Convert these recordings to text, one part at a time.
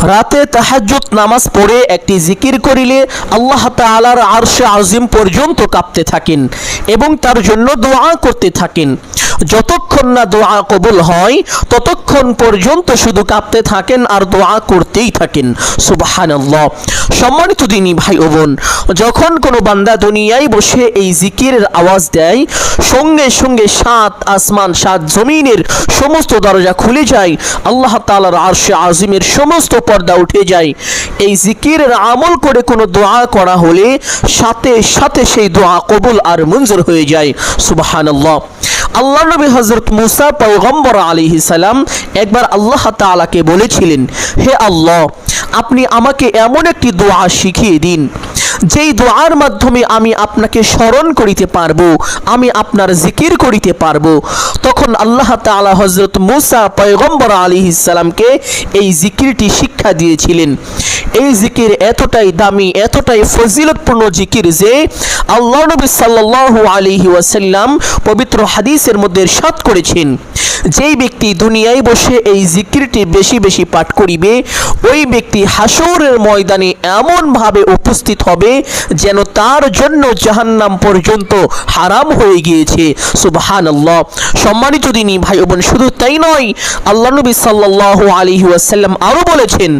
রাতে তাহাজ্জুদ নামাজ পড়ে একটি জিকির করিলে আল্লাহ তাআলার আরশে আজিম পর্যন্ত কাঁপতে থাকেন এবং তার জন্য দোয়া করতে থাকেন। যতক্ষণ না দোয়া কবুল হয় ততক্ষণ পর্যন্ত শুধু কাঁপতে থাকেন আর দোয়া করতেই থাকেন। সুবহানাল্লাহ। সম্মানিত দিনী ভাই ও বোন, যখন কোনো বান্দা দুনিয়ায় বসে এই জিকিরের আওয়াজ দেয়, সঙ্গে সঙ্গে সাত আসমান সাত জমিনের সমস্ত দরজা খুলে যায়, আল্লাহ তাআলার আরশে আজিমের সমস্ত পর্দা উঠে যায়। এই জিকিরের আমল করে কোনো দোয়া করা হলে সাথে সাথে সেই দোয়া কবুল আর মঞ্জুর হয়ে যায়। সুবহানাল্লাহ। আল্লাহ নবী হযরত মুসা পয়গম্বর আলাইহিস সালাম একবার আল্লাহ তাআলাকে বলেছিলেন, হে আল্লাহ, আপনি আমাকে এমন একটি দোয়া শিখিয়ে দিন যেই দোয়ার মাধ্যমে আমি আপনাকে স্মরণ করিতে পারবো, আমি আপনার জিকির করিতে পারবো। তখন আল্লাহ তাআলা হযরত মুসা পয়গম্বর আলাইহিস সালামকে এই জিকিরটি শিক্ষা দিয়েছিলেন। এই জিকির এতটাই দামি, এতটাই ফজিলতপূর্ণ জিকির যে আল্লাহ নবী সাল্লাল্লাহু আলাইহি ওয়াসাল্লাম পবিত্র হাদিসের মধ্যে ইরশাদ করেছেন, যেই ব্যক্তি দুনিয়ায় বসে এই জিকিরটি বেশি বেশি পাঠ করিবে, ওই ব্যক্তি হাসরের ময়দানে এমনভাবে উপস্থিত হবে যেন তার জন্য জাহান্নাম পর্যন্ত হারাম হয়ে গিয়েছে। সুবহানাল্লাহ। সম্মানিত দিনী ভাই ও বোন, শুধু তাই নয়, আল্লাহ নবী সাল্লাল্লাহু আলাইহি ওয়াসাল্লাম আরো বলেছেন,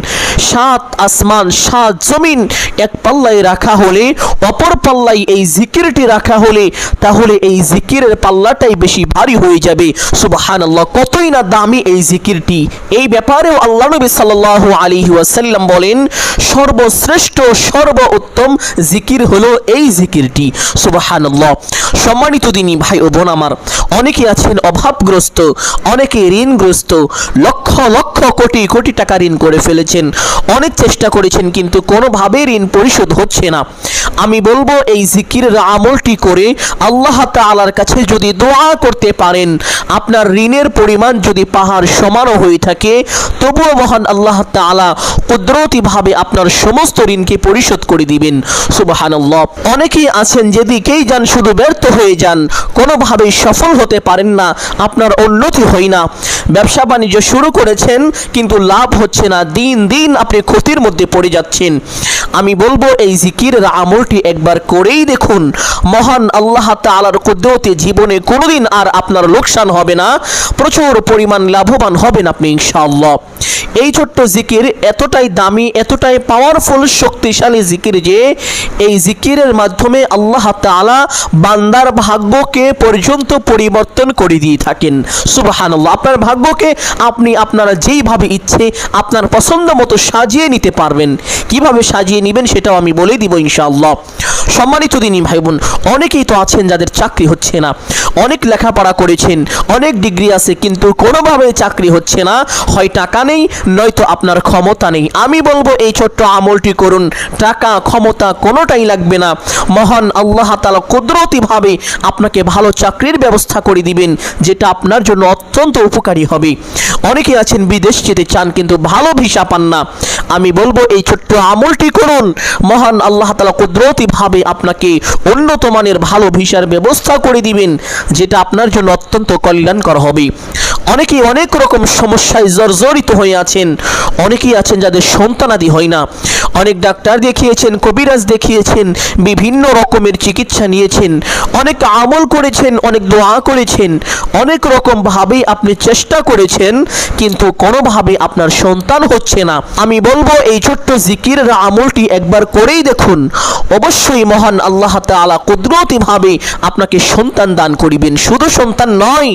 সাত আসমান সাত জমিন এক পাল্লায় রাখা হলে, অপর পাল্লায় এই জিকিরটি রাখা হলে, তাহলে এই জিকিরের পাল্লাটাই বেশি ভারী হয়ে যাবে। সুবহানাল্লাহ। কতই না দামি এই জিকিরটি। এই ব্যাপারেও আল্লাহ নবী সাল্লাল্লাহু আলাইহি ওয়াসাল্লাম বলেন, সর্বশ্রেষ্ঠ সর্বোত্তম জিকির হলো এই জিকিরটি। সুবহানাল্লাহ। সম্মানিত দিনী ভাই ও বোন আমার, অনেকে আছেন অভাবগ্রস্ত, অনেকে ঋণগ্রস্ত, লক্ষ লক্ষ কোটি কোটি টাকা ঋণ করে ফেলেছেন, অনেক চেষ্টা করেছেন কিন্তু কোনোভাবে ঋণ পরিশোধ হচ্ছে না। আমি বলবো, এই জিকিরের আমলটি করে আল্লাহ তাআলার কাছে যদি দোয়া করতে পারেন, আপনার ঋণের পরিমাণ যদি পাহাড় সমানও হয়ে থাকে, তবুও মহান আল্লাহ তাআলা কুদরতিভাবে আপনার সমস্ত ঋণকে পরিশোধ করে দিবেন। সুবহানাল্লাহ। অনেকেই আছেন যেদিকেই যান শুধু ব্যর্থ হয়ে যান, কোনোভাবেই সফল হতে পারেন না, আপনার উন্নতি হয় না। ব্যবসা বাণিজ্য শুরু করেছেন কিন্তু লাভ হচ্ছে না, দিন দিন আপনি ক্ষতির মধ্যে পড়ে যাচ্ছেন। আমি বলবো, এই জিকিরের আমলটি একবার করেই দেখুন, মহান আল্লাহ তাআলার কুদরতে জীবনে কোনোদিন আর আপনার লোকসান হবে না, প্রচুর পরিমাণ লাভবান হবেন আপনি ইনশাআল্লাহ। এই ছোট্ট জিকির এতটাই দামি, এতটাই পাওয়ারফুল, শক্তিশালী জিকির যে এই জিকিরের মাধ্যমে আল্লাহ তাআলা বান্দার ভাগ্যকে পর্যন্ত পরিবর্তন করে দিয়ে থাকেন। সুবহানাল্লাহ। আপনার ভাগ্যকে আপনি আপনার যেইভাবে ইচ্ছে আপনার পছন্দ মতো সাজিয়ে নিতে পারবেন। কিভাবে সাজিয়ে নেবেন সেটাও আমি বলে দিব ইনশাআল্লাহ। সম্মানিত দিনী ভাই বোন, অনেকেই তো আছেন যাদের চাকরি হচ্ছে না, অনেক লেখাপড়া করেছেন, অনেক ডিগ্রি আছে কিন্তু কোনোভাবে চাকরি হচ্ছে না, হয় টাকা নেই নয়তো আপনার ক্ষমতা নেই। আমি বলবো, এই ছোট্ট আমলটি করুন, টাকা ক্ষমতা কোনোটাই লাগবে না, মহান আল্লাহ তাআলা কুদরতিভাবে আপনাকে ভালো চাকরির ব্যবস্থা করে দিবেন, যেটা আপনার জন্য অত্যন্ত উপকারী হবে। অনেকে আছেন বিদেশ যেতে চান কিন্তু ভালো ভিসা পান না, আমি বলবো এই ছোট্ট আমলটি করুন, মহান আল্লাহ তাআলা কুদরতিভাবে আপনাকে উন্নত মানের ভালো ভিসার ব্যবস্থা করে দিবেন, যেটা আপনার জন্য অত্যন্ত কল্যাণকর হবে। অনেকেই অনেক রকম সমস্যায় জর্জরিত হয়ে আছেন, অনেকেই আছেন যাদের সন্তানাদি হয় না, অনেক ডাক্তার দেখিয়েছেন, কবিরাজ দেখিয়েছেন, বিভিন্ন রকমের চিকিৎসা নিয়েছেন, অনেক আমল করেছেন, অনেক দোয়া করেছেন, অনেক রকম ভাবেই আপনি চেষ্টা করেছেন কিন্তু কোনোভাবে আপনার সন্তান হচ্ছে না। আমি বলবো, এই ছোট্ট জিকিরের আমলটি একবার করেই দেখুন, অবশ্যই মহান আল্লাহ তাআলা কুদরতিভাবে আপনাকে সন্তান দান করিবেন। শুধু সন্তান নয়,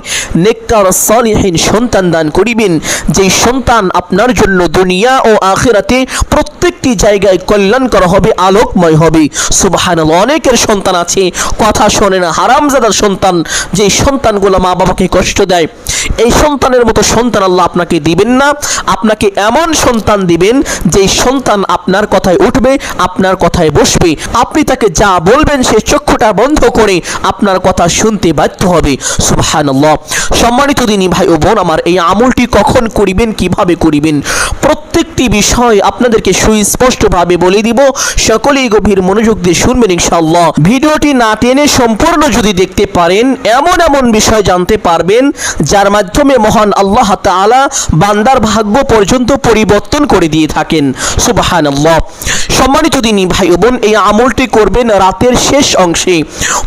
নেককার সালিহিন সন্তান দান করিবেন, যেই সন্তান আপনার জন্য দুনিয়া ও আখিরাতে প্রত্যেকটি জায়গায় কল্যাণকর হবে, আলোকময় হবে। সুবহানাল্লাহ। অনেকের সন্তান আছে কথা শোনে না, হারামজাদার সন্তান, যেই সন্তানগুলো মা বাবাকে কষ্ট দেয়। এই সন্তানের মতো সন্তান আল্লাহ আপনাকে দিবেন না, আপনাকে এমন সন্তান দিবেন যেই সন্তান আপনার কথায় উঠবে, আপনার কথায় বসবে, আপনি তাকে যা বলবেন সে চক্ষুটা বন্ধ করে আপনার কথা শুনতে বাধ্য হবে। সুবহানাল্লাহ। সম্মানিত দিনী ভাই ও বোন আমার, এই আমলটি কখন করিবেন, কিভাবে করিবেন, প্রত্যেকটি বিষয় আপনাদেরকে সুস্পষ্টভাবে বলে দিব। সকলেই গভীর মনোযোগ দিয়ে শুনবেন ইনশাআল্লাহ। ভিডিওটি না টেনে সম্পূর্ণ যদি দেখতে পারেন, এমন এমন বিষয় জানতে পারবেন যার মাধ্যমে মহান আল্লাহ তাআলা বান্দার ভাগ্য পর্যন্ত পরিবর্তন করে দিয়ে থাকেন। সুবহানাল্লাহ। সম্মানিত দিনী ভাই ও বোন, এই আমলটি করবেন রাতের শেষ অংশে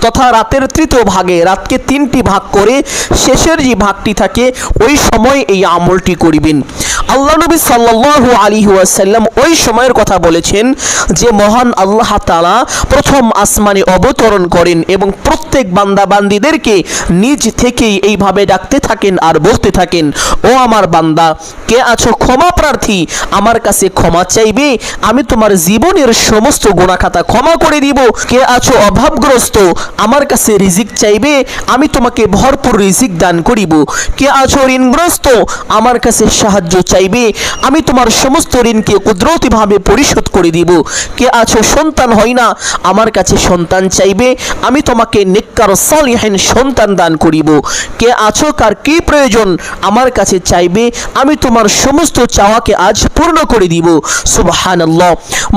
তথা রাতের তৃতীয় ভাগে। রাতকে তিনটি ভাগ করে শেষের যে ভাগটি থাকে ওই সময় এই আমলটি করিবেন। আল্লাহ নবী সাল্লাল্লাহু আলাইহি ওয়াসাল্লাম ওই সময়ের কথা বলেছেন যে মহান আল্লাহ তাআলা প্রথম আসমানে অবতরণ করেন এবং প্রত্যেক বান্দা বান্দীদেরকে নিজ থেকেই এইভাবে ডাকতে থাকেন আর বলতে থাকেন, ও আমার বান্দা, কে আছো ক্ষমা প্রার্থী, আমার কাছে ক্ষমা চাইবে, আমি তোমার জীবনের সমস্ত গুনাহখাতা ক্ষমা করে দিব। কে আছো অভাবগ্রস্ত, আমার কাছে রিজিক চাইবে, আমি তোমাকে ভরপুর রিজিক দান করিব। কে আছো ঋণগ্রস্ত, আমার কাছে সাহায্য চাইবে, আমি তোমার সমস্ত ঋণকে কুদরতিভাবে পরিশোধ করে দিব। কে আছো সন্তান হয় না, আমার কাছে সন্তান চাইবে, আমি তোমাকে নেককার সালিহিন সন্তান দান করিব। কে আছো কার কি প্রয়োজন, আমার কাছে চাইবে, আমি তোমার সমস্ত চাওয়াকে আজ পূর্ণ করে দিব। সুবহানাল্লাহ।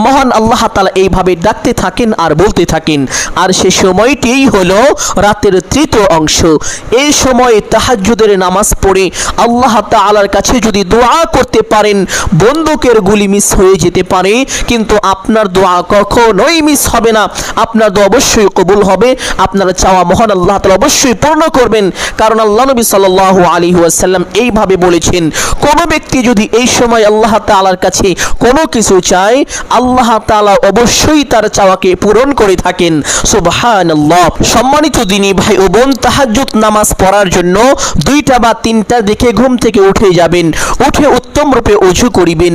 মহান আল্লাহ তাআলা এইভাবে ডাকতে থাকেন আর বলতে থাকেন। আর সে সময়টিই হলো রাতের তৃতীয় অংশ। এই সময়ে তাহাজ্জুদের নামাজ পড়ে আল্লাহ তাআলার কাছে যদি দোয়া করতে পারেন, বন্দুকের গুলি মিস হয়ে যেতে পারে কিন্তু আপনার দোয়া কখনোই মিস হবে না। আপনার দোয়া অবশ্যই কবুল হবে, আপনার চাওয়া মহান আল্লাহ তাআলা অবশ্যই পূর্ণ করবেন। কারণ আল্লাহ নবী সাল্লাল্লাহু আলাইহি ওয়াসাল্লাম এইভাবে বলেছেন, কোন ব্যক্তি যদি এই সময় আল্লাহ তাআলার কাছে কোনো কিছু চায়, আল্লাহ তাআলা অবশ্যই তার চাওয়াকে পূরণ করে থাকেন। সুবহানাল্লাহ। সম্মানিত দিনী ভাই ও বোন, তাহাজ্জুদ নামাজ পড়ার জন্য 2টা বা 3টা দেখে ঘুম থেকে উঠে যাবেন। উঠে উত্তম রূপে ওযু করিবেন।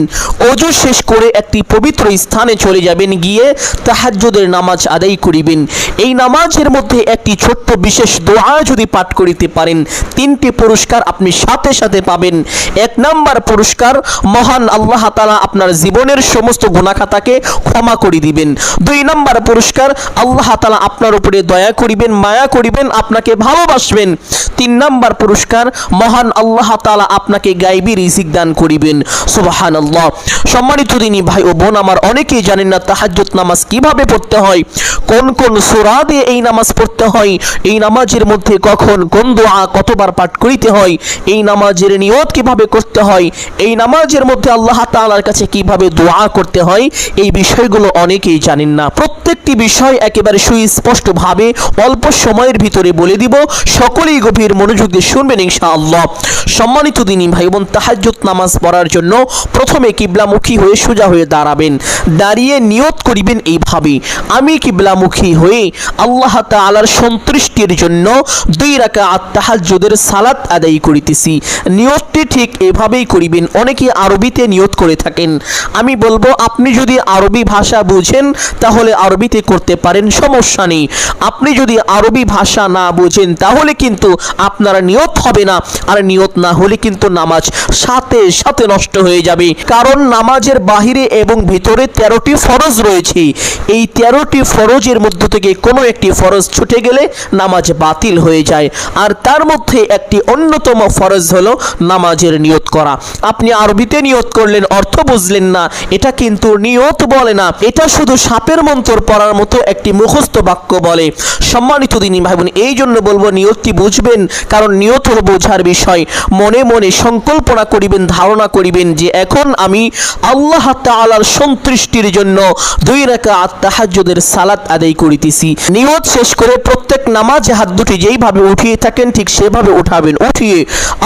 ওযু শেষ করে একটি পবিত্র স্থানে চলে যাবেন, গিয়ে তাহাজ্জুদের নামাজ আদায় করিবেন। এই নামাজের মধ্যে একটি ছোট্ট বিশেষ দোয়া যদি পাঠ করিতে পারেন, 3টি পুরস্কার আপনি সাথে সাথে পাবেন। 1 নাম্বার পুরস্কার, মহান আল্লাহ তাআলা আপনার জীবনের সমস্ত গুনাহখাতাকে ক্ষমা করে দিবেন। 2 নাম্বার পুরস্কার, আল্লাহ তাআলা আপনার উপরে দয়া করিবেন, মায়া করিবেন, আপনাকে ভালোবাসবেন। 3 নাম্বার পুরস্কার, মহান আল্লাহ তাআলা আপনাকে গায়বী রিজিক দান করিবেন। সুবহানাল্লাহ। সম্মানিত দিনী ভাই ও বোন আমার, অনেকেই জানেন না তাহাজ্জুদ নামাজ কিভাবে পড়তে হয়, কোন কোন সূরা দিয়ে এই নামাজ পড়তে হয়, এই নামাজের মধ্যে কখন কোন দোয়া কতবার পাঠ করিতে হয়, এই নামাজের নিয়ত কিভাবে করতে হয়, এই নামাজের মধ্যে আল্লাহ তাআলার কাছে কিভাবে দোয়া করতে হয়, এই বিষয়গুলো অনেকেই জানেন না। প্রত্যেকটি বিষয় একেবারে সুস্পষ্টভাবে অল্প সময়ের ভিতরে বলে দিব। সকলেই গভীর মনোযোগ দিয়ে শুনবেন ইনশাআল্লাহ। সম্মানিত দিনী ভাই বোন, তাহাজ্জুদ নামাজ পড়ার জন্য প্রথমে কিবলামুখী হয়ে সোজা হয়ে দাঁড়াবেন। দাঁড়িয়ে নিয়ত করিবেন এইভাবে, আমি কিবলামুখী হয়ে আল্লাহ তাআলার সন্তুষ্টির জন্য 2 রাকাত তাহাজ্জুদের সালাত আদায় করিতেছি। নিয়তটি ঠিক এভাবেই করিবেন। অনেকে আরবিতে নিয়ত করে থাকেন, আমি বলবো আপনি যদি আরবি ভাষা বুঝেন তাহলে আরবিতে করতে পারেন, সমস্যা নেই। আপনি যদি আরবি ভাষা না বুঝেন তাহলে কিন্তু আপনার নিয়ত হবে না, আর নিয়ত না হলে কিন্তু নামাজ সাথে সাথে নষ্ট হয়ে যাবে। কারণ নামাজের বাহিরে এবং ভিতরে 13টি ফরজ রয়েছে। এই 13টি ফরজের মধ্য থেকে কোনো একটি ফরজ ছুটে গেলে নামাজ বাতিল হয়ে যায়। আর তার মধ্যে একটি অন্যতম ফরজ হলো নামাজের নিয়ত করা। আপনি আরবিতে নিয়ত করলেন, অর্থ বুঝলেন না, এটা কিন্তু নিয়ত বলে না, এটা শুধু সাপের মন্ত্র পড়ার মতো একটি মুখস্থ বাক্য বলে। সম্মানিত দিনী ভাই বোন, এই জন্য বলবো নিয়তটি বুঝবেন, কারণ নিয়ত হলো বোঝার বিষয়। মনে মনে সংকল্পনা করিবেন, ধারণা করিবেন যে এখন আমি আল্লাহ তাআলার সন্তুষ্টির জন্য 2 রাকাত তাহাজ্জুদের সালাত আদায় করিতেছি। নিয়ত শেষ করে প্রত্যেক নামাজে হাত দুটি যেইভাবে উঠিয়ে থাকেন ঠিক সেভাবে উঠাবেন। উঠিয়ে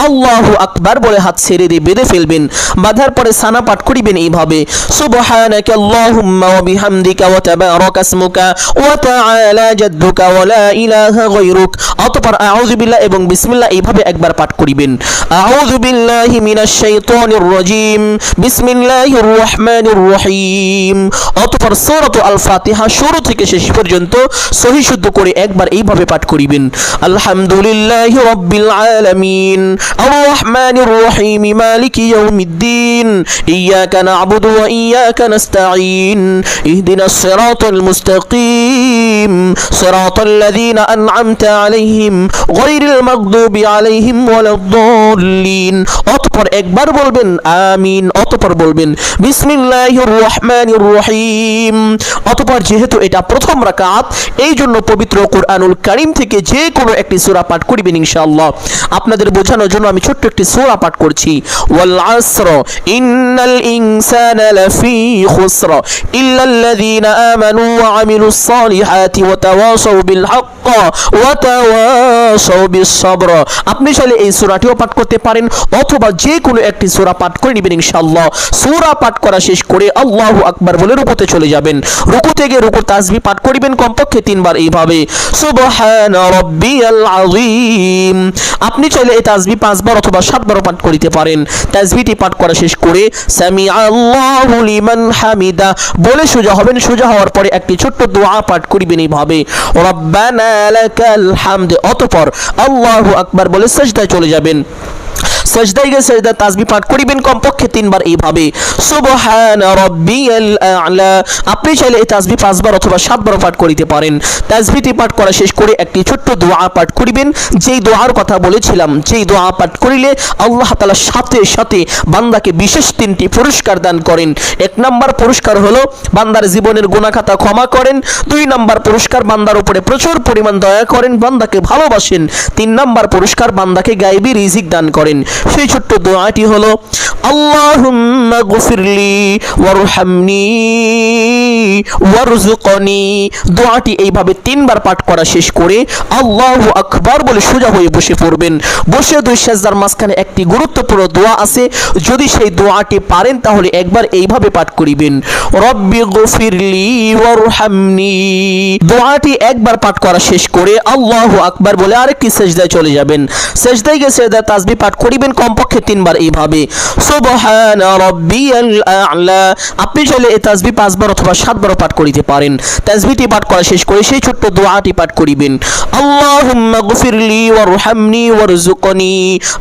আল্লাহু আকবার বলে হাত ছেড়ে দিয়ে বেঁধে ফেলবেন। বাঁধার পরে সানা পাঠ করিবেন এইভাবে, সুবহানাকা আল্লাহুম্মা ওয়া বিহামদিকা ওয়া তাবারাকা ইসমুকা ওয়া তাআলা জাদ্দুকা ওয়া লা ইলাহা গায়রুক। অতঃপর আউযু বিল্লাহ এবং বিসমিল্লাহ এইভাবে একবার পাঠ করিবেন। আউযু বিল্লাহি মিনাশ শাইতানির রাজীম, বিসমিল্লাহির রহমানির রহিম। অতঃপর সূরাত আল ফাতিহা শুরু থেকে শেষ পর্যন্ত সহিহ শুদ্ধ করে একবার এইভাবে পাঠ করিবেন। আলহামদুলিল্লাহি রাব্বিল আলামিন, আর রহমানির রহিম, মালিকি ইয়াউমিদ্দিন, ইয়াকা না'বুদু ওয়া ইয়াকা নাস্তাঈন, ইহদিনাস সিরাতাল মুস্তাকিম সিরাতাল্লাযীনা আন'আমতা আলাইহিম গায়রিল মাগদুবি আলাইহিম ওয়ালাদ-দাল্লিন। অতঃপর একবার বলবেন আমিন, অতঃপর বলবেন বিসমিল্লাহির রহমানির রহিম। অতঃপর যেহেতু এটা প্রথম রাকাত, এই জন্য পবিত্র কুরআনুল কারীম থেকে যে কোনো একটি সূরা পাঠ করিবেন ইনশাআল্লাহ। আপনাদের বোঝানোর জন্য আমি ছোট্ট একটি সূরা পাঠ করছি। ওয়াল আসর ইন্নাল ইনসানা লাফি খুসর ইল্লাল্লাযীনা আমানু ওয়া আমিলুস সালিহাতি ওয়া তাওয়াসাউ বিল হক্ক ওয়া তাওয়াসাউ বিস সবর। আপনি চাইলে এই সূরাটিও পাঠ করতে পারেন অথবা যে কোনো একটি সূরা পাঠ করে নেবেন ইনশাআল্লাহ। সূরা পাঠ করা শেষ করে আল্লাহু আকবার বলে রুকুতে চলে যাবেন। রুকু থেকে রুকুর তাসবিহ পাঠ করিবেন কমপক্ষে 3 বার এইভাবে সুবহানা রাব্বিয়াল আযীম। আপনি চাইলে এই তাসবিহ 5 বার অথবা 7 বার পাঠ করিতে পারেন। তাসবিহটি পাঠ করা শেষ করে সামিআল্লাহু লিমান হামিদা বলে সোজা হবেন। সোজা হওয়ার পরে একটি ছোট্ট দোয়া পাঠ করিবেন এইভাবে রব্বানা লাকাল হামদ। অতঃপর আল্লাহু আকবার বলে সিজদায় চলে যাবেন। সাজদায় গিয়ে সাজদা তাসবিহ পাঠ করিবেন কমপক্ষে 3 বার এইভাবে সুবহানা রাব্বিয়াল আ'লা। আপনি চাইলে এই তাসবিহ 5 বার অথবা 7 বার পাঠ করিতে পারেন। তাসবিহটি পাঠ করা শেষ করে একটি ছোট্ট দোয়া পাঠ করিবেন, যেই দোয়ার কথা বলেছিলাম। যেই দোয়া পাঠ করিলে আল্লাহ তাআলা সাথে সাথে বান্দাকে বিশেষ 3টি পুরস্কার দান করেন। 1 নাম্বার পুরস্কার হলো বান্দার জীবনের গুনাহ খাতা ক্ষমা করেন। 2 নাম্বার পুরস্কার বান্দার উপরে প্রচুর পরিমাণ দয়া করেন, বান্দাকে ভালোবাসেন। 3 নাম্বার পুরস্কার বান্দাকে গায়বী রিজিক দান করেন। সেই ছোট্ট দোয়াটি হলো আল্লাহুম্মা গফিরলি ওয়ারহামনি ওয়ারযুকনি। দোয়াটি এইভাবে 3 বার পাঠ করা শেষ করে আল্লাহু আকবার বলে সোজা হয়ে বসে পড়বেন। বসে 2 সিজদার মাঝখানে একটি গুরুত্বপূর্ণ দোয়া আছে, যদি সেই দোয়াটি পারেন তাহলে একবার এইভাবে পাঠ করিবেন রব্বি গফিরলি ওয়ারহামনি। দোয়াটি একবার পাঠ করা শেষ করে আল্লাহু আকবার বলে আরেকটি সিজদায় চলে যাবেন। সিজদায় গিয়ে সিজদা তাসবিহ পাঠ করিবেন কমপক্ষে 3 বার এইভাবে সুবহানা রাব্বিয়াল আ'লা। আপনি চাইলে এই তাসবিহ 5 বার অথবা 7 বার পাঠ করিতে পারেন। তাসবিহটি পাঠ করা শেষ করে সেই ছোট্ট দোয়াটি পাঠ করিবেন আল্লাহুম্মা গফিরলি ওয়ারহামনি ওয়ারযুকনি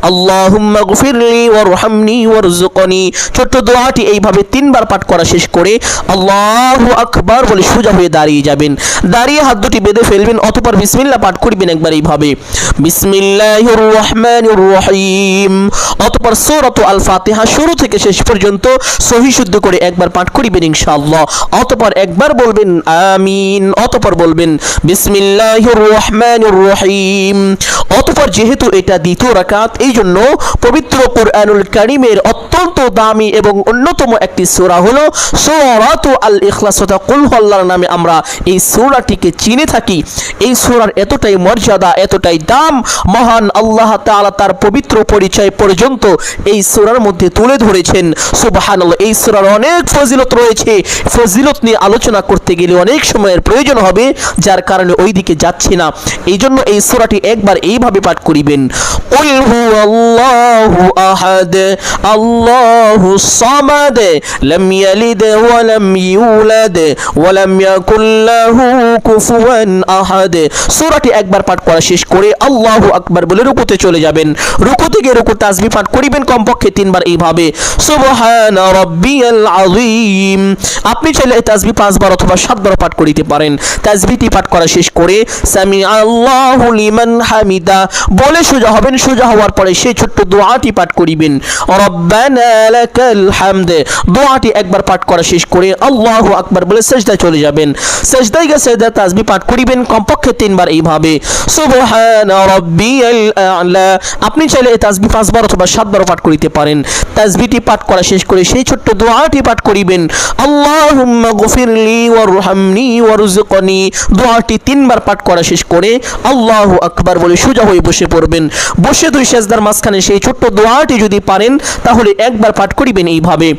আল্লাহুম্মা গফিরলি ওয়ারহামনি ওয়ারযুকনি। ছোট্ট দোয়াটি এইভাবে 3 বার পাঠ করা শেষ করে আল্লাহু আকবার বলে সোজা হয়ে দাঁড়িয়ে যাবেন। দাঁড়িয়ে হাত দুটি বেঁধে ফেলবেন, অতঃপর বিসমিল্লাহ পাঠ করিবেন একবার এইভাবে বিসমিল্লাহির রহমানির রহিম। অতঃপর সূরাতুল আল ফাতিহা শুরু থেকে শেষ পর্যন্ত সহি শুদ্ধ করে একবার পাঠ করিবেন ইনশাআল্লাহ। অতঃপর একবার বলবেন আমিন, অতঃপর বলবেন বিসমিল্লাহির রহমানির রহিম। অতঃপর যেহেতু এটা দ্বিতীয় রাকাত, এই জন্য পবিত্র কুরআনুল কারীমের অত্যন্ত দামি এবং অন্যতম একটি সূরা হলো সূরাতুল আল ইখলাস অথবা কুল হুয়াল্লাহর নামে আমরা এই সূরাটিকে চিনে থাকি। এই সূরার এতটাই মর্যাদা, এতটাই দাম, মহান আল্লাহ তাআলা তার পবিত্র পরিচয় পর্যন্ত এই সূরার মধ্যে তুলে ধরেছেন। সুবহানাল্লাহ। এই সূরার অনেক ফজিলত রয়েছে। ফজিলত নিয়ে আলোচনা করতে গেলে অনেক সময়ের প্রয়োজন হবে, যার কারণে ওই দিকে যাচ্ছি না। এই জন্য এই সূরাটি একবার এইভাবে পাঠ করিবেন কুল হুয়াল্লাহু আহাদ আল্লাহুস সামাদ লাম ইয়ালিদ ওয়া লাম ইউলাদ ওয়া লাম ইয়াকুল লাহু কুফুয়ান আহাদ। সূরাটি একবার পাঠ করা শেষ করে আল্লাহু আকবার বলে রুকুতে চলে যাবেন। রুকু থেকে রুকুর তাসবিহ পাঠ করিবেন কমপক্ষে 3 বার এইভাবে সুবহানা রাব্বিয়াল আযীম। আপনি চাইলে এই তাসবিহ 5 বার অথবা 7 বার পাঠ করিতে পারেন। তাসবিহটি পাঠ করা শেষ করে সামিআল্লাহু লিমান হামিদা বলে সোজা হবেন। সোজা হওয়ার পরে সেই ছোট্ট দোয়াটি পাঠ করিবেন রব্বানা লাকাল হামদ। দোয়াটি একবার পাঠ করা শেষ করে আল্লাহু আকবার বলে সিজদায় চলে যাবেন। সিজদায় গিয়ে সিজদা তাসবিহ পাঠ করিবেন কমপক্ষে 3 বার এইভাবে সুবহানা রাব্বিয়াল আ'লা। আপনি চাইলে এই তাসবিহ 5 বার অথবা 7 বার পাঠ করিতে পারেন। তাসবিহটি পাঠ করা শেষ করে সেই ছোট্ট দোয়াটি পাঠ করিবেন আল্লাহুম্মা গফিরলি ওয়ারহামনি ওয়ারযুকনি। দোয়াটি 3 বার পাঠ করা শেষ করে আল্লাহু আকবার বলে সোজা হয়ে বসে পড়বেন। বসে 2 সিজদার মাঝখানে সেই ছোট্ট দোয়াটি যদি পারেন তাহলে একবার পাঠ করিবেন এইভাবে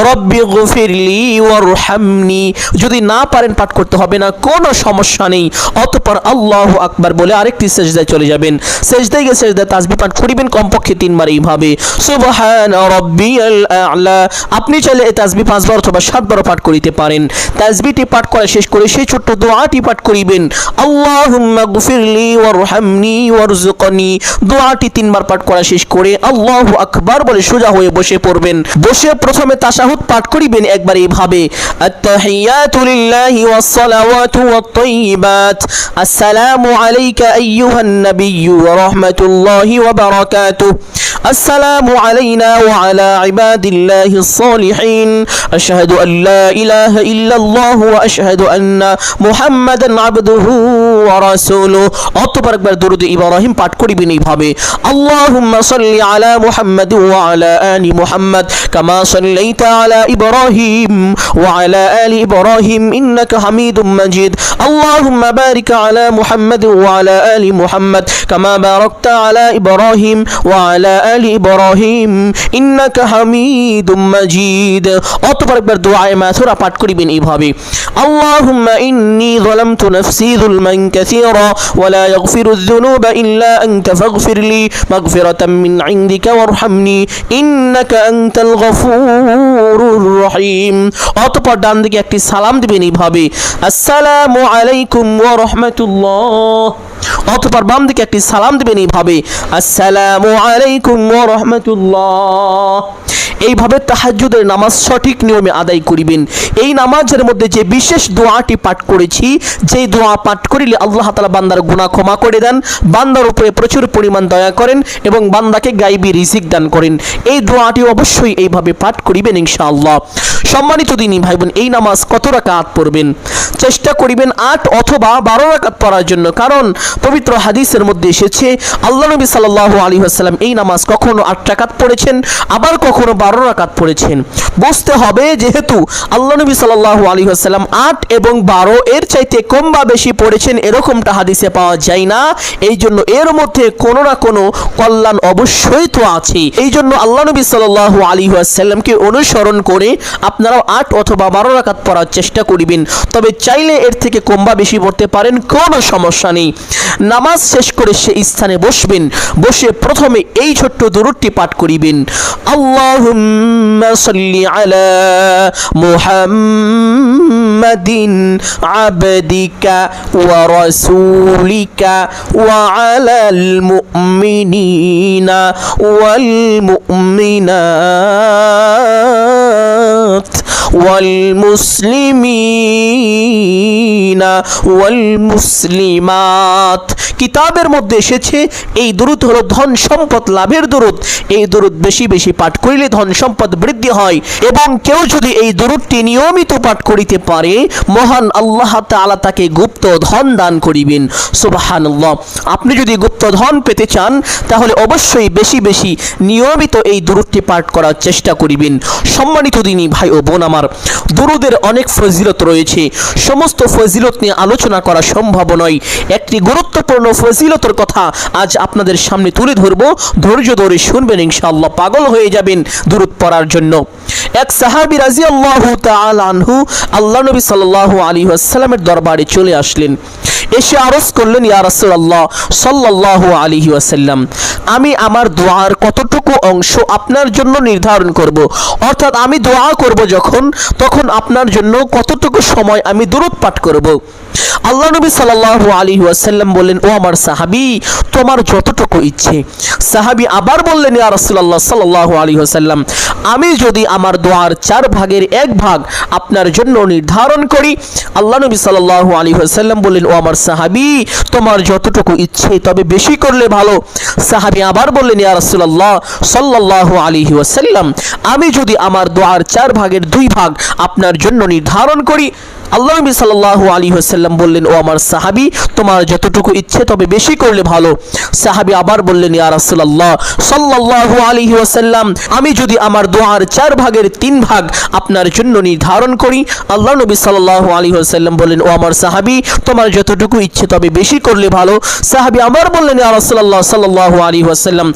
রব্বি গফিরলি ওয়ারহামনি। যদি না পারেন পাঠ করতে হবে না, কোনো সমস্যা নেই। অতঃপর আল্লাহু আকবার বলে আরেকটি সিজদায় চলে যাবেন। সিজদায় গিয়ে সিজদা তাসবিহ পাঠ করিবেন কমপক্ষে 3 বার এইভাবে সুবহানা রাব্বিয়াল আ'লা। আপনি চাইলে এই তাসবিহ 5 বার অথবা 7 বার পাঠ করিতে পারেন। তাসবিহটি পাঠ করা শেষ করে সেই ছোট্ট দোয়াটি পাঠ করিবেন আল্লাহুম্মা গফিরলি ওয়ারহামনি ওয়ারযুকনি। দোয়াটি 3 বার পাঠ করা শেষ করে আল্লাহু আকবার বলে সোজা হয়ে বসে পড়বেন। বসে প্রথমে তাশাহুদ পাঠ করিবেন একবার এইভাবে, আত-তাহিয়াতু লিল্লাহি ওয়াস-সালাওয়াতু ওয়াত-তাইয়্যিবাত, আসসালামু আলাইকা আইয়ুহান নাবিয়্যু ওয়া রাহমাতুল্লাহি ওয়া বারাকাতুহু, আসসালামু আলাইনা ওয়া আলা ইবাদিল্লাহিস সালিহিন, আশহাদু আল লা ইলাহা ইল্লাল্লাহু ওয়া আশহাদু আন্না মুহাম্মাদান আবদুহু ওয়া রাসূলুহু। অতঃপর একবার দরুদ ইব্রাহিম পাঠ করিবেন এইভাবে, আল্লাহুম্মা সাল্লি আলা মুহাম্মাদ ওয়া আলা আলি মুহাম্মাদ কামা সাল্লাইতা আলা ইব্রাহিম ওয়া আলা আলি ইব্রাহিম ইন্নাকা হামিদুম মাজিদ, আল্লাহুম্মা বারিক আলা মুহাম্মাদ ওয়া আলা আলি মুহাম্মাদ কামা বারাকতা আলা ইব্রাহিম ওয়া আলা আলি ইব্রাহিম ইন্নাকা হামিদুম মাজিদ। অতঃপর একবার দুআয়ে মাসুরা পাঠ করিবেন এইভাবে, আল্লাহুম্মা ইন্নী যালামতু নাফসি যুলমান কাসীরা ওয়া লা ইয়াগফিরুয যুনুবা ইল্লা আনতা ফাগফিরলি মাগফিরাতাম মিন ইনদিকা ওয়ারহামনি ইন্নাকা আনতাল গফুরুর রহিম। অতঃপর ডান দিকে একটি সালাম দিবেন এইভাবে, আসসালামু আলাইকুম ওয়া রাহমাতুল্লাহ। অতঃপর বাম দিকে একটি সালাম দিবেন এইভাবে, আসসালামু আলাইকুম ওয়া রাহমাতুল্লাহ। এইভাবে তাহাজ্জুদের নামাজ সঠিক নিয়মে আদায় করিবেন। এই নামাজের মধ্যে যে বিশেষ দোয়াটি পাঠ করেছি, যেই দোয়া পাঠ করিলে আল্লাহ তাআলা বান্দার গুনাহ ক্ষমা করে দেন, বান্দার উপরে প্রচুর পরিমাণ দয়া করেন এবং বান্দাকে গায়বী রিজিক দান করেন। এই দোয়াটি অবশ্যই এইভাবে পাঠ করিবেন ইনশাআল্লাহ। সম্মানিত দিনী ভাই বোন, এই নামাজ কত রাকাত পড়বেন? চেষ্টা করিবেন 8 অথবা 12 রাকাত পড়ার জন্য, কারণ পবিত্র হাদিসের মধ্যে এসেছে আল্লাহ নবী সাল্লাল্লাহু আলাইহি ওয়াসাল্লাম এই নামাজ কখনো 8 রাকাত পড়েছেন, আবার কখনো 12 রাকাত পড়েছেন। বুঝতে হবে যেহেতু আল্লাহ নবী সাল্লাল্লাহু আলাইহি ওয়াসাল্লাম 8 এবং 12 এর চাইতে কম বা বেশি পড়েছেন এরকমটা হাদিসে পাওয়া যায় না, এই জন্য এর মধ্যে কোনো না কোনো কল্যাণ অবশ্যই তো আছে। এই জন্য আল্লাহ নবী সাল্লাল্লাহু আলাইহি ওয়াসাল্লামকে অনুসরণ করে আপনারাও 8 অথবা 12 রাকাত পড়ার চেষ্টা করিবেন। তবে চাইলে এর থেকে কম বা বেশি পড়তে পারেন, কোনো সমস্যা নেই। নামাজ শেষ করে সে স্থানে বসবেন, বসে প্রথমে এই ছোট্ট দুরূদটি পাঠ করিবেন, আল্লাহুম্মা সাল্লি আলা মুহাম্মাদিন আবদিকা ওয়া রাসূলিকা ওয়া আলাল মুমিনিনা ওয়াল মুমিনাত ওয়াল মুসলিমিনা ওয়াল মুসলিমাত। কিতাবের মধ্যে এসেছে এই দুরূদ হলো ধন সম্পদ লাভের দুরূদ। এই দুরূদ বেশি বেশি পাঠ করিলে ধন সম্পদ বৃদ্ধি হয়, এবং কেউ যদি এই দুরূদটি নিয়মিত পাঠ করিতে পারে মহান আল্লাহ তাআলা তাকে গুপ্ত ধন দান করিবেন। সুবহানাল্লাহ। আপনি যদি গুপ্ত ধন পেতে চান তাহলে অবশ্যই বেশি বেশি নিয়মিত এই দুরূদটি পাঠ করার চেষ্টা করিবেন। সম্মানিত দিনী ভাই ও বোন আমার, দুরূদের অনেক ফজিলত রয়েছে, সমস্ত ফজিলত নিয়ে আলোচনা করা সম্ভব নয়। একটি গুরুত্বপূর্ণ ফজিলতের কথা আজ আপনাদের সামনে তুলে ধরব, ধৈর্য ধরে শুনবেন, ইনশাআল্লাহ পাগল হয়ে যাবেন দুরূদ পড়ার জন্য। এক সাহাবী রাদিয়াল্লাহু তাআলা আনহু আল্লাহ নবী সাল্লাল্লাহু আলাইহি ওয়াসাল্লামের দরবারে চলে আসলেন, এসে আরজ করলেন, ইয়া রাসূলুল্লাহ সাল্লাল্লাহু আলাইহি ওয়াসাল্লাম, আমি আমার দোয়ার কতটুকু অংশ আপনার জন্য নির্ধারণ করব, অর্থাৎ আমি দোয়া করব যখন, তখন আপনার জন্য কতটুকু সময় আমি দুরূদ পাঠ করব। আল্লাহ নবী সাল্লাল্লাহু আলাইহি ওয়াসাল্লাম বললেন, ও আমার সাহাবী, তোমার যতটুকু ইচ্ছে। সাহাবী আবার বললেন, ইয়া রাসূলুল্লাহ সাল্লাল্লাহু আলাইহি ওয়াসাল্লাম, আমি যদি আমার দোয়ার 4 ভাগের 1 ভাগ আপনার জন্য নির্ধারণ করি। আল্লাহ নবী সাল্লাল্লাহু আলাইহি ওয়াসাল্লাম বললেন, ও আমার সাহাবী, তোমার যতটুকু ইচ্ছে, তবে বেশি করলে ভালো। সাহাবী আবার বললেন, ইয়া রাসূলুল্লাহ সাল্লাল্লাহু আলাইহি ওয়াসাল্লাম, আমি যদি আমার দোয়ার 4 ভাগের 2 ভাগ আপনার জন্য নির্ধারণ করি। আল্লাহ নবী সাল্লাল্লাহু আলাইহি ওয়াসাল্লাম বললেন, ও আমার সাহাবী, তোমার যতটুকু ইচ্ছে তবে বেশি করলে ভালো। সাহাবী আবার বললেন, ইয়া রাসূলুল্লাহ সাল্লাল্লাহু আলাইহি ওয়াসাল্লাম, আমি যদি আমার দোয়ার 4 ভাগের 3 ভাগ আপনার জন্য নির্ধারণ করি। আল্লাহ নবী সাল্লাল্লাহু আলাইহি ওয়াসাল্লাম বললেন, ও আমার সাহাবী, তোমার যতটুকু ইচ্ছে তবে বেশি করলে ভালো। সাহাবী আবার বললেন, ইয়া রাসূলুল্লাহ সাল্লাল্লাহু আলাইহি ওয়াসাল্লাম,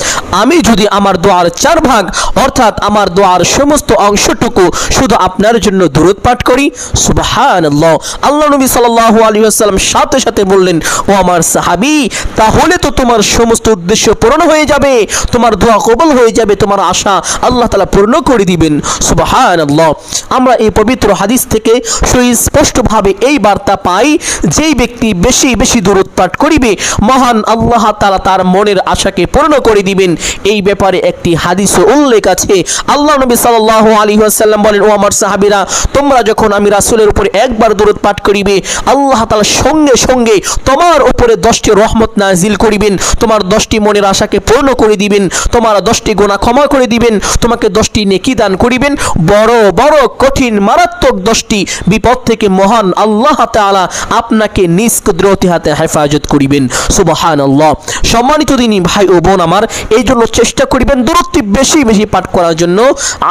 আমি যদি আমার দোয়ার 4 ভাগ অর্থাৎ আমার দোয়ার সমস্ত অংশটুকু শুধু আপনার জন্য দুরূদ পাঠ করি। সুবহান সুবহানাল্লাহ। আল্লাহ নবী সাল্লাল্লাহু আলাইহি ওয়াসাল্লাম সাথে সাথে বললেন, ও আমার সাহাবী, তাহলে তো তোমার সমস্ত উদ্দেশ্য পূরণ হয়ে যাবে, তোমার দোয়া কবুল হয়ে যাবে, তোমার আশা আল্লাহ তাআলা পূর্ণ করে দিবেন। সুবহানাল্লাহ। আমরা এই পবিত্র হাদিস থেকে সুস্পষ্টভাবে এই বার্তা পাই, যেই ব্যক্তি বেশি বেশি দরুদ পাঠ করিবে, মহান আল্লাহ তাআলা তার মনের আশাকে পূর্ণ করে দিবেন। এই ব্যাপারে একটি হাদিসে উল্লেখ আছে। আল্লাহ নবী সাল্লাল্লাহু আলাইহি ওয়াসাল্লাম বলেন, ও আমার সাহাবীরা, তোমরা যখন আমি রাসূলের উপর একবার দরুদ পাঠ করিবে, আল্লাহ তাআলা সঙ্গে সঙ্গে তোমার উপরে 10টি রহমত নাজিল করিবেন, তোমার 10টি মনের আশাকে পূর্ণ করে দিবেন, তোমার 10টি গুনাহ ক্ষমা করে দিবেন, তোমাকে 10টি নেকি দান করিবেন, বড় বড় কঠিন মারাত্মক 10টি বিপদ থেকে মহান আল্লাহ তাআলা আপনাকে নিজ কুদরতি হাতে হেফাজত করিবেন। সুবহানাল্লাহ। সম্মানিত দিনী ভাই ও বোন আমার, এই জন্য চেষ্টা করিবেন দরুদটি বেশি বেশি পাঠ করার জন্য।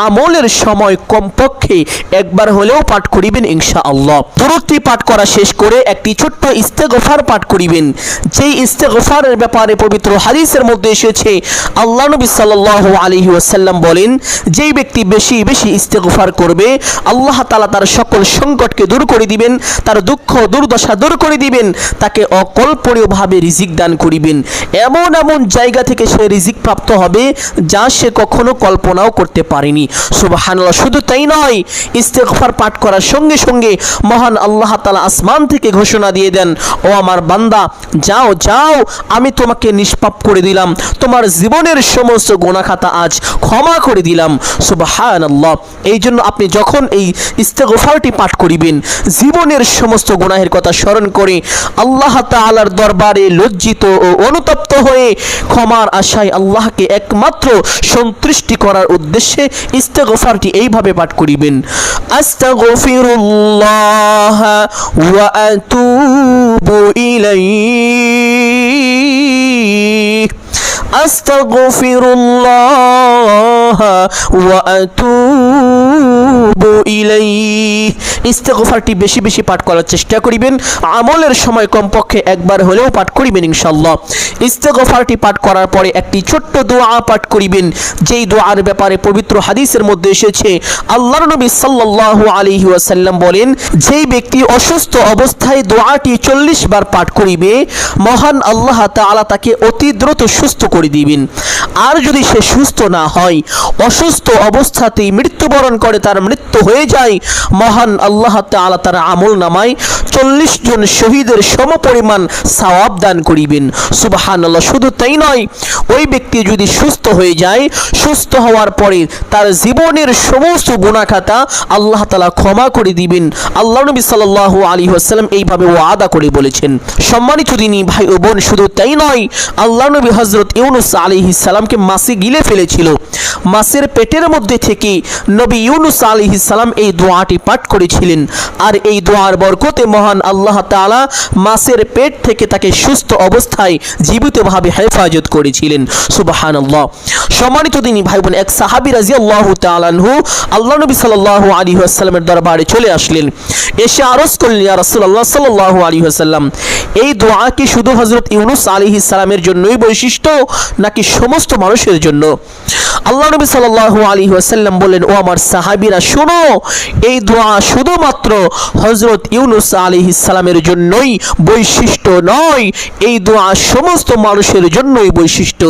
আমলের সময় কমপক্ষে একবার হলেও পাঠ করিবেন ইনশাআল্লাহ। দরুদটি পাঠ করা শেষ করে একটি ছোট্ট ইস্তেগফার পাঠ করিবেন। যেই ইস্তেগফারের ব্যাপারে পবিত্র হাদিসের মধ্যে এসেছে, আল্লাহ নবী সাল্লাল্লাহু আলাইহি ওয়াসাল্লাম বলেন, যেই ব্যক্তি বেশি বেশি ইস্তেগফার করবে, আল্লাহ তাআলা তার সকল সংকটকে দূর করে দিবেন, তার দুঃখ দুর্দশা দূর করে দিবেন, তাকে অকল্পনীয়ভাবে রিজিক দান করিবেন। এমন এমন জায়গা থেকে সে রিজিক প্রাপ্ত হবে যা সে কখনো কল্পনাও করতে পারেনি। সুবহানাল্লাহ। শুধু তাই নয়, ইস্তেগফার পাঠ করার সঙ্গে সঙ্গে মহান আল্লাহ তাআলা আসমান থেকে ঘোষণা দিয়ে দেন, ও আমার বান্দা, যাও যাও, আমি তোমাকে নিষ্পাপ করে দিলাম, তোমার জীবনের সমস্ত গুনাহ খাতা আজ ক্ষমা করে দিলাম। সুবহানাল্লাহ। এই জন্য আপনি যখন এই ইস্তেগফারটি পাঠ করিবেন, জীবনের সমস্ত গুনাহের কথা স্মরণ করে আল্লাহ তাআলার দরবারে লজ্জিত ও অনুতপ্ত হয়ে ক্ষমার আশায় আল্লাহকে একমাত্র সন্তুষ্টি করার উদ্দেশ্যে ইস্তেগফারটি এইভাবে পাঠ করিবেন। আস্তাগফিরুল্লাহ ওয়া আতুবু ইলাইহি, আস্তাগফিরুল্লাহ ওয়া আতুবু ইলাইহি। ইস্তেগফারটি বেশি বেশি পাঠ করার চেষ্টা করিবেন। আমলের সময় কমপক্ষে একবার হলেও পাঠ করিবেন ইনশাআল্লাহ। ইস্তেগফারটি পাঠ করার পরে একটি ছোট্ট দোয়া পাঠ করিবেন, যেই দোয়ার ব্যাপারে পবিত্র হাদিসের মধ্যে এসেছে। আল্লাহর নবী সাল্লাল্লাহু আলাইহি ওয়াসাল্লাম বলেন, যেই ব্যক্তি অসুস্থ অবস্থায় দোয়াটি 40 বার পাঠ করিবে, মহান আল্লাহ তাআলা তাকে অতি দ্রুত সুস্থ করে দিবেন। আর যদি সে সুস্থ না হয়, অসুস্থ অবস্থাতেই মৃত্যুবরণ করে, তার মৃত্যু হয়ে যায়, মহান আল্লাহ তাআলা তার আমল নামায় 40 জন শহীদের সমপরিমাণ সওয়াব দান করিবেন। সুবহানাল্লাহ। শুধু তাই নয়, ওই ব্যক্তি যদি সুস্থ হয়ে যায়, সুস্থ হওয়ার পরে তার জীবনের সমস্ত গুনাহ খাতা আল্লাহ তাআলা ক্ষমা করে দিবেন। আল্লাহ নবী সাল্লাল্লাহু আলাইহি ওয়াসাল্লাম এইভাবে ওয়াদা করে বলেছেন। সম্মানিত দিনী ভাই ও বোন, শুধু তাই নয়, আল্লাহ নবী হযরত ইউনুস আলাইহিস সালামকে মাছে গিলে ফেলেছিল। মাছের পেটের মধ্যে থেকে নবী ইউনুস আলাইহিস সালাম এই দোয়াটি পাঠ করেছিলেন। আর এই দোয়ার বরকতে মহান আল্লাহ তাআলা মাছের পেট থেকে তাকে সুস্থ অবস্থায় জীবিতভাবে হেফাজত করেছিলেন। সুবহানাল্লাহ। সম্মানিত দিনী ভাই বোন, এক সাহাবী রাদিয়াল্লাহু তাআলা আনহু আল্লাহ নবী সাল্লাল্লাহু আলাইহি ওয়াসাল্লামের দরবারে চলে আসলেন। এসে আরজ করলেন, ইয়া রাসূলুল্লাহ সাল্লাল্লাহু আলাইহি ওয়াসাল্লাম, এই দোয়া কি শুধু হযরত ইউনুস আলাইহিস সালামের জন্যই বৈশিষ্ট্য, নাকি সমস্ত মানুষের জন্য? আল্লাহ নবী সাল্লাল্লাহু আলাইহি ওয়াসাল্লাম বলেন, ও আমার সাহাবীরা, শুনো, এই দোয়া শুধুমাত্র হযরত ইউনুস আলাইহিস সালামের জন্যই বৈশিষ্ট্য নয়, এই দোয়া সমস্ত মানুষের জন্যই বৈশিষ্ট্য।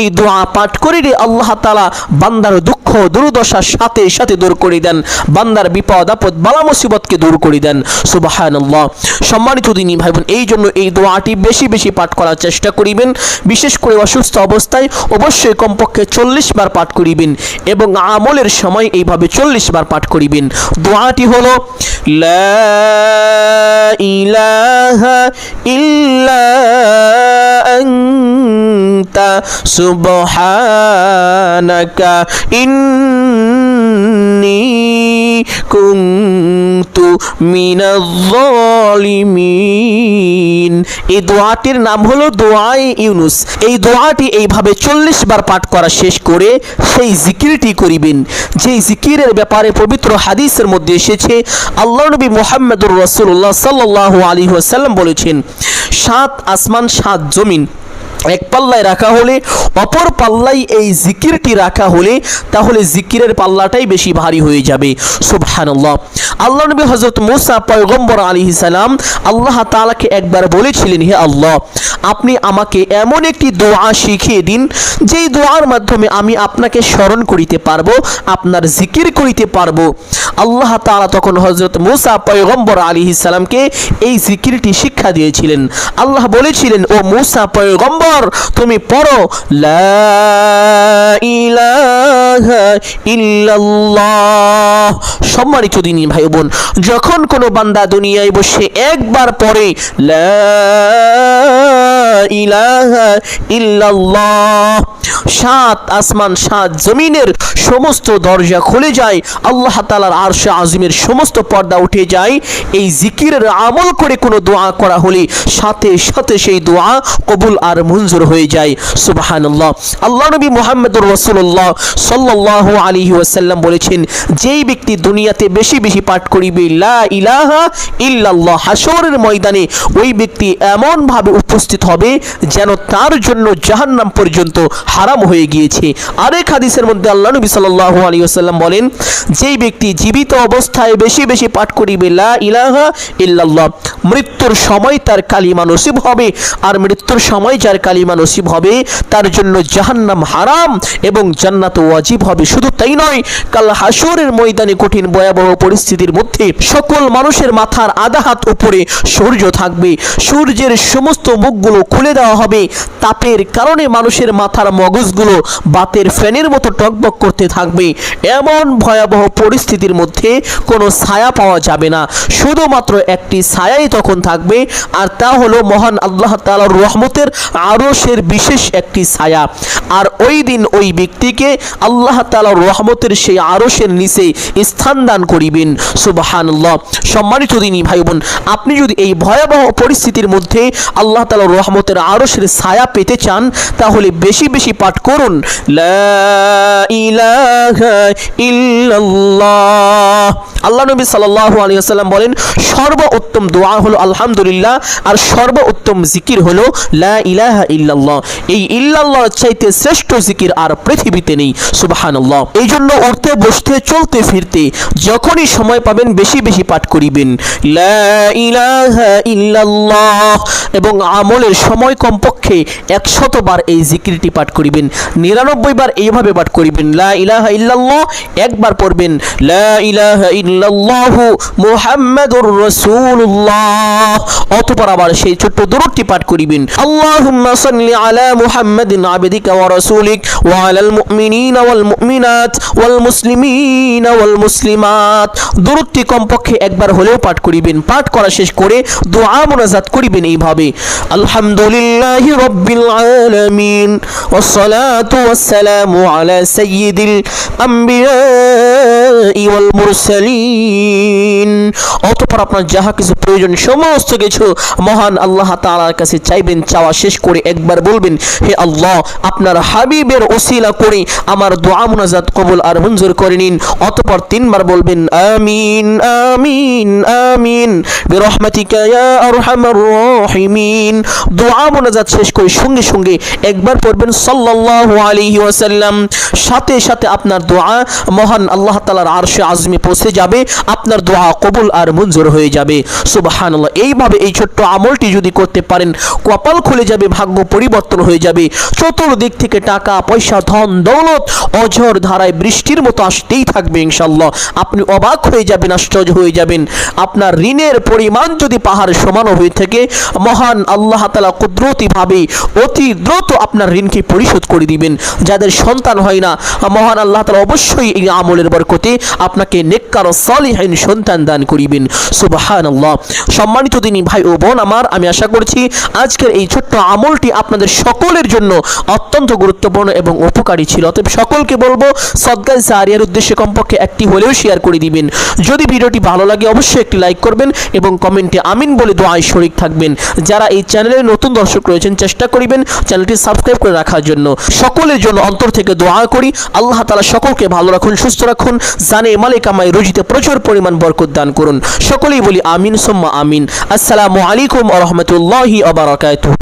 এই দোয়া পাঠ করিলে আল্লাহ তাআলা বান্দার দুঃখ দুর্দশার সাথে সাথে দূর করে দেন, বান্দার বিপদ আপদ বালা মুসিবতকে দূর করে দেন। সুবহানাল্লাহ। সম্মানিত দিনী ভাই বোন, এই জন্য এই দোয়াটি বেশি বেশি পাঠ করার চেষ্টা করিবেন। বিশেষ করে অসুস্থ অবস্থায় অবশ্যই কমপক্ষে 40 বার পাঠ করিবেন এবং আমলের সময় এইভাবে 40 বার পাঠ করিবেন। দোয়াটি হলো, লা ইলাহা ইল্লা আনতা সুবহানাকা ইন্নী কুনতু মিনাজ জালিমিন। এই দোয়াটির নাম হলো দোয়ায়ে ইউনুস। এই দোয়াটি এইভাবে 40 বার পাঠ করা শেষ করে সেই জিকিরটি করিবেন, যেই জিকিরের ব্যাপারে পবিত্র হাদিসের মধ্যে এসেছে। আল্লাহ নবী মুহাম্মদুর রাসূলুল্লাহ সাল্লাল্লাহু আলাইহি ওয়াসাল্লাম বলেছেন, 7 আসমান 7 জমিন এক পাল্লায় রাখা হলে অপর পাল্লায় এই জিকিরটি রাখা হলে তাহলে জিকিরের পাল্লাটাই বেশি ভারী হয়ে যাবে। সুবহানাল্লাহ। আল্লাহ নবী হযরত মুসা পয়গম্বর আলাইহিস সালাম আল্লাহ তাআলাকে একবার বলেছিলেন, হে আল্লাহ, আপনি আমাকে এমন একটি দোয়া শিখিয়ে দিন যেই দোয়ার মাধ্যমে আমি আপনাকে স্মরণ করিতে পারবো, আপনার জিকির করিতে পারবো। আল্লাহ তাআলা তখন হযরত মুসা পয়গম্বর আলাইহিস সালামকে এই জিকিরটি শিক্ষা দিয়েছিলেন। আল্লাহ বলেছিলেন, ও মুসা পয়গম্বর, তুমি পড়ো লা ইলাহা ইল্লাল্লাহ। সম্মানিত দিনী ভাই বোন, যখন কোনো বান্দা দুনিয়ায় বসে একবার পড়ে লা ইলাহা ইল্লাল্লাহ, সাত আসমান সাত জমিনের সমস্ত দরজা খুলে যায়, আল্লাহ তাআলার আরশে আজিমের সমস্ত পর্দা উঠে যায়। এই জিকিরের আমল করে কোনো দোয়া করা হলে সাথে সাথে সেই দোয়া কবুল আর মঞ্জুর হয়ে যায়। সুবহানাল্লাহ। আল্লাহ নবী মুহাম্মদুর রাসূলুল্লাহ সাল্লাল্লাহু আলাইহি ওয়াসাল্লাম বলেছেন, যেই ব্যক্তি দুনিয়াতে বেশি বেশি পাঠ করিবে লা ইলাহা ইল্লাল্লাহ, হাশরের ময়দানে ওই ব্যক্তি এমন ভাবে উপস্থিত হবে যেন তার জন্য জাহান্নাম পর্যন্ত হারাম হয়ে গিয়েছে। আরেক হাদিসের মধ্যে আল্লাহ নবী সাল্লাল্লাহু আলাইহি ওয়াসাল্লাম বলেন, যেই ব্যক্তি জীবিত অবস্থায় বেশি বেশি পাঠ করিবে লা ইলাহা ইল্লাল্লাহ, মৃত্যুর সময় তার কালিমা নসিব হবে, আর মৃত্যুর সময় যার কালিমা নসিব হবে তার জন্য জাহান্নাম হারাম এবং জান্নাত ওয়াজিব হবে। শুধু তাই নয়, কাল হাশরের ময়দানে কঠিন ভয়াবহ পরিস্থিতির মধ্যে সকল মানুষের মাথার আধা হাত উপরে সূর্য থাকবে, সূর্যের সমস্ত মুখগুলো খুলে দেওয়া হবে, তাপের কারণে মানুষের মাথার মগজগুলো বাতের ফ্যানের মতো টকবক করতে থাকবে। এমন ভয়াবহ পরিস্থিতির মধ্যে কোনো ছায়া পাওয়া যাবে না, শুধুমাত্র একটি ছায়াই তখন থাকবে, আর তা হলো মহান আল্লাহ তাআলার রহমতের আরশের বিশেষ একটি ছায়া। আর ওই দিন ওই ব্যক্তিকে আল্লাহ তাআলার রহমতের সেই আরশের নিচে স্থান দান করিবেন। সুবহানাল্লাহ। সম্মানিত দিনী ভাই বোন, আপনি যদি এই ভয়াবহ পরিস্থিতির মধ্যে আল্লাহ তাআলার রহমতের আরশের ছায়া পেতে চান তাহলে বেশি বেশি পাঠ করুন লা ইলাহা ইল্লাল্লাহ। আল্লাহ নবী সাল্লাল্লাহু আলাইহি ওয়াসাল্লাম বলেন, সর্বোত্তম দোয়া হলো আলহামদুলিল্লাহ, আর সর্বোত্তম জিকির হলো লা ইলাহা ইল্লাল্লাহ। এই ইল্লাল্লাহর চাইতে শ্রেষ্ঠ জিকির আর পৃথিবীতে নেই। সুবহানাল্লাহ। এই জন্য উঠতে বসতে চলতে ফিরতে যখনই সময় পাবেন বেশি বেশি পাঠ করিবেন লা ইলাহা ইল্লাল্লাহ, এবং আমলের সময় কমপক্ষে 100 বার এই জিকিরটি পাঠ করিবেন, 99 বার এইভাবে পাঠ করিবেন লা ইলাহা ইল্লাল্লাহ, একবার পড়বেন লা ইলাহা ইল্লাল্লাহু মুহাম্মাদুর রাসূলুল্লাহ, অতঃপর আবার সেই ছোট্ট দরুদটি পাঠ করিবেন আল্লাহুম্মা সাল্লি আলা মুহাম্মাদিন আবদিকা ওয়া রাসূলিক ওয়া আলাল মুমিনিনা ওয়াল মুমিনাত ওয়াল মুসলিমিনা ওয়াল মুসলিমাত। দরুদটি কমপক্ষে একবার হলেও পাঠ করিবেন। পাঠ করা শেষ করে দোয়া মুনাজাত করিবেন এইভাবে, আলহামদুলিল্লাহি রাব্বিল আলামিন ওয়াস সালাতু ওয়াস সালামু আলা সাইয়্যিদিল আমবিয়া ওয়াল মুরসালিন। অতঃপর আপনার যাহা কিছু প্রয়োজন সমস্ত কিছু মহান আল্লাহ তাআলার কাছে চাইবেন। চাওয়া শেষ করে একবার বলবেন, হে আল্লাহ, আপনার হাবিবের ওসিলা করে আমার দোয়া মুনাজাত কবুল আর মঞ্জুর করে নিন। অতঃপর 3 বার বলবেন আমিন আমিন আমিন বিরহমাতিকা ইয়া আরহামার রাহিমিন। দোয়া মুনাজাত শেষ করে সঙ্গে সঙ্গে একবার পড়বেন সাল্লাল্লাহু আলাইহি ওয়াসাল্লাম। সাথে সাথে আপনার দোয়া মহান আল্লাহ তাআলার আরশে আযমে পৌঁছে যাবে, আপনার দোয়া কবুল আর মঞ্জুর হয়ে যাবে। সুবহানাল্লাহ। এইভাবে এই ছোট্ট আমলটি যদি করতে পারেন, কপাল খুলে যাবে, ভাগ্য পরিবর্তন হয়ে যাবে, চতুর্দিক থেকে টাকা পয়সা ধন দৌলত অঝর ধারায় বৃষ্টির মতো আসতেই থাকবে ইনশাআল্লাহ। আপনি অবাক হয়ে যাবেন, আশ্চর্য হয়ে যাবেন। আপনার ঋণের পরিমাণ যদি পাহাড় সমান হয়ে থাকে, মহান আল্লাহ তাআলা কুদরতি ভাবে অতি দ্রুত আপনার ঋণকে পরিশোধ করে দিবেন। যাদের সন্তান হয় না, মহান আল্লাহ তাআলা অবশ্যই এই আমলের বরকতে আপনাকে নেককার ও সালিহিন সন্তান দান করিবেন। সুবহানাল্লাহ। সম্মানিত দিনী ভাই ও বোন আমার, আমি আশা করছি আজকের এই ছোট্ট আমলটি আপনাদের সকলের জন্য অত্যন্ত গুরুত্বপূর্ণ এবং উপকারী ছিল। অতএব সকলকে বলবো সদকা জারিয়ার উদ্দেশ্যে কমপক্ষে একটি হলেও শেয়ার করে দিবেন। যদি ভিডিওটি ভালো লাগে অবশ্যই একটি লাইক করবেন এবং কমেন্টে আমিন বলে দোয়ায় শরীক থাকবেন। যারা এই চ্যানেলে নতুন দর্শক রয়েছেন চেষ্টা করিবেন চ্যানেলটি সাবস্ক্রাইব করে রাখার জন্য। সকলের জন্য অন্তর থেকে দোয়া করি, আল্লাহ তাআলা সকলকে ভালো রাখুন, সুস্থ রাখুন, জানে মালে কামাই রুজিতে প্রচুর পরিমাণ বরকত দান করুন। সকলেই বলি আমিন সুম্মা আমিন। আসসালামু আলাইকুম ওয়া রাহমাতুল্লাহি ওয়া বারাকাতুহু।